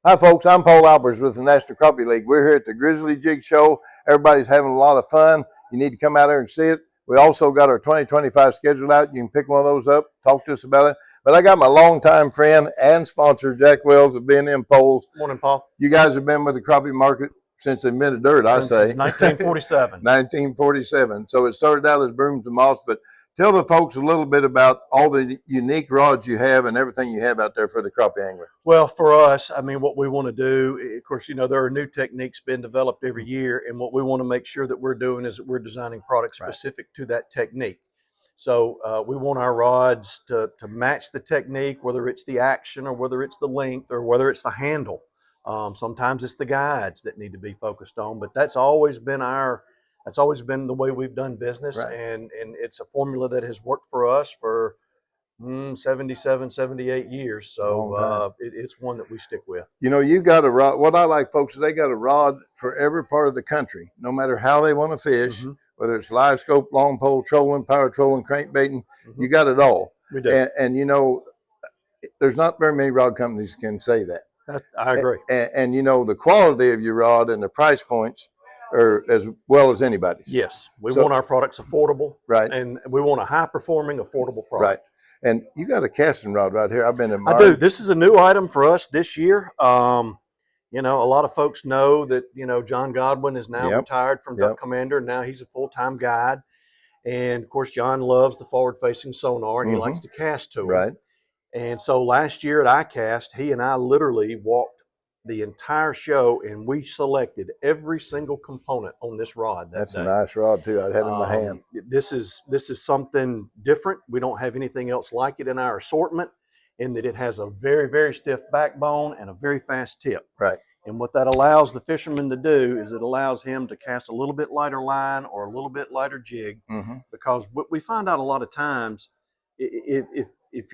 Hi, folks. I'm Paul Albers with the National Crappie League. We're here at the Grizzly Jig Show. Everybody's having a lot of fun. You need to come out there and see it. We also got our 2025 schedule out. You can pick one of those up, talk to us about it. But I got my longtime friend and sponsor, Jack Wells of BnM Poles. Morning, Paul. You guys have been with the crappie market since they invented dirt, I say. Since 1947. 1947. So it started out as brooms and moss, but tell the folks a little bit about all the unique rods you have and everything you have out there for the crappie angler. Well, for us, I mean, what we want to do, of course, there are new techniques being developed every year, and what we want to make sure that we're doing is that we're designing products specific to that technique. So we want our rods to match the technique, whether it's the action or whether it's the length or whether it's the handle. Sometimes it's the guides that need to be focused on, but that's always been the way we've done business, and it's a formula that has worked for us for 77, 78 years. So it's one that we stick with. You got a rod. What I like, folks, is they got a rod for every part of the country, no matter how they want to fish, whether it's live scope, long pole, trolling, power trolling, crankbaiting, you got it all. We do. And there's not very many rod companies can say that. I agree. And the quality of your rod and the price points are as well as anybody's. Yes. We want our products affordable. Right. And we want a high performing, affordable product. Right. And you got a casting rod right here. I've been admiring. I do. This is a new item for us this year. A lot of folks know that, John Godwin is now retired from Duck Commander. Now he's a full-time guide. And of course, John loves the forward-facing sonar, and he likes to cast to it. Right. And so last year at ICAST, he and I literally walked the entire show, and we selected every single component on this rod. That's a nice rod too. I had it in my hand. This is something different. We don't have anything else like it in our assortment, in that it has a very, very stiff backbone and a very fast tip. Right. And what that allows the fisherman to do is it allows him to cast a little bit lighter line or a little bit lighter jig, because what we find out a lot of times, if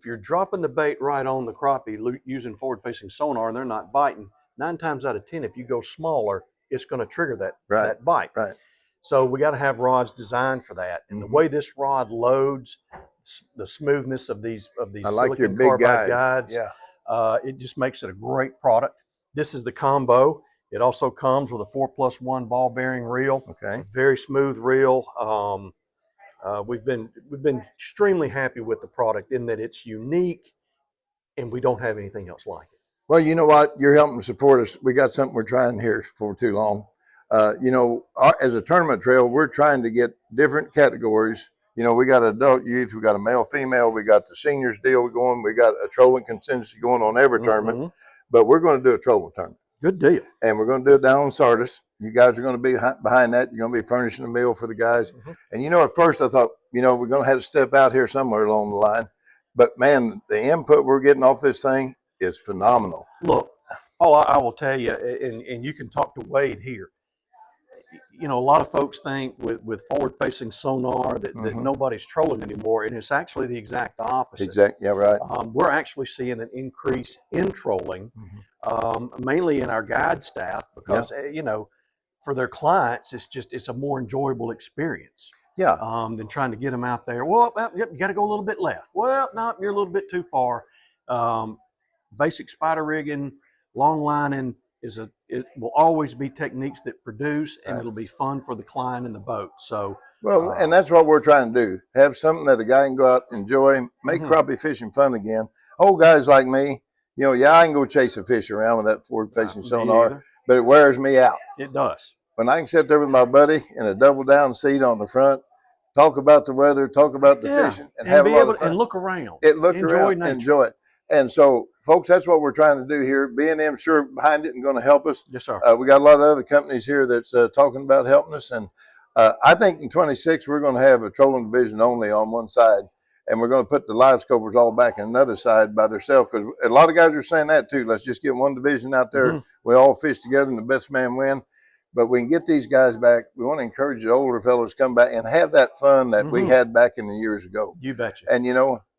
you're dropping the bait right on the crappie using forward-facing sonar and they're not biting, 9 times out of 10, if you go smaller, it's going to trigger that bite. Right. So we got to have rods designed for that. And the way this rod loads, the smoothness of these I like your silicon big carbide guides, Yeah. it just makes it a great product. This is the combo. It also comes with a 4+1 ball bearing reel. Okay. It's a very smooth reel. We've been extremely happy with the product in that it's unique, and we don't have anything else like it. Well, you know what? You're helping support us. We got something we're trying here for too long. As a tournament trail, we're trying to get different categories. We got adult youth, we got a male, female, we got the seniors deal going, we got a trolling contingency going on every tournament, but we're going to do a trolling tournament. Good deal. And we're going to do it down on Sardis. You guys are going to be behind that. You're going to be furnishing a meal for the guys. And at first I thought, we're going to have to step out here somewhere along the line. But man, the input we're getting off this thing is phenomenal. Look, I will tell you, and you can talk to Wade here. A lot of folks think with forward-facing sonar that nobody's trolling anymore, and it's actually the exact opposite. Yeah, right. We're actually seeing an increase in trolling, mainly in our guide staff, because for their clients, it's a more enjoyable experience. Yeah. Than trying to get them out there. Well, yep, you got to go a little bit left. Well, no, you're a little bit too far. Basic spider rigging, long lining it will always be techniques that produce, and it'll be fun for the client and the boat. So, and that's what we're trying to do. Have something that a guy can go out, enjoy, make crappie fishing fun again. Old guys like me, I can go chase a fish around with that forward-facing sonar, but it wears me out. It does. When I can sit there with my buddy in a double-down seat on the front, talk about the weather, talk about the fishing, and have a lot of fun. And look around. Enjoy it. And so, folks, that's what we're trying to do here. BnM sure behind it and going to help us. Yes, sir. We got a lot of other companies here that's talking about helping us. And I think in 26, we're going to have a trolling division only on one side. And we're going to put the live scopers all back in another side by themselves. Because a lot of guys are saying that too. Let's just get one division out there. We all fish together and the best man win. But we can get these guys back. We want to encourage the older fellows to come back and have that fun that we had back in the years ago. You betcha. And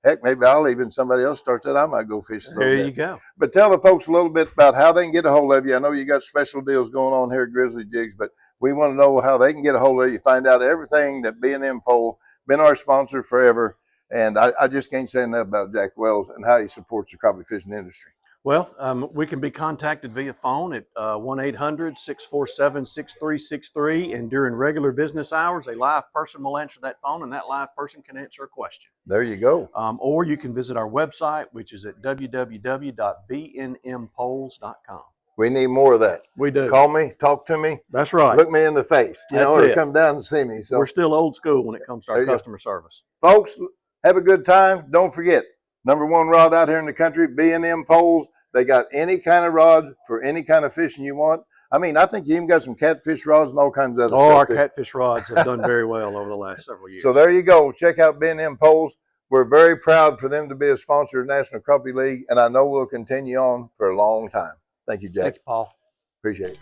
heck, maybe I'll even somebody else start that. I might go fishing. There you go. But tell the folks a little bit about how they can get a hold of you. I know you got special deals going on here at Grizzly Jigs, but we want to know how they can get a hold of you. Find out everything that BnM Pole, been our sponsor forever. And I just can't say enough about Jack Wells and how he supports the crappie fishing industry. Well, we can be contacted via phone at 1-800-647-6363. And during regular business hours, a live person will answer that phone, and that live person can answer a question. There you go. Or you can visit our website, which is at www.bnmpoles.com. We need more of that. We do. Call me, talk to me. That's right. Look me in the face, That's or it. come down and see me. So we're still old school when it comes to our customer service. Folks, have a good time. Don't forget, #1 rod out here in the country, BnM Poles. They got any kind of rod for any kind of fishing you want. I mean, I think you even got some catfish rods and all kinds of other stuff. Our catfish rods have done very well over the last several years. So there you go. Check out BnM Poles. We're very proud for them to be a sponsor of the National Crappie League, and I know we'll continue on for a long time. Thank you, Jack. Thank you, Paul. Appreciate it.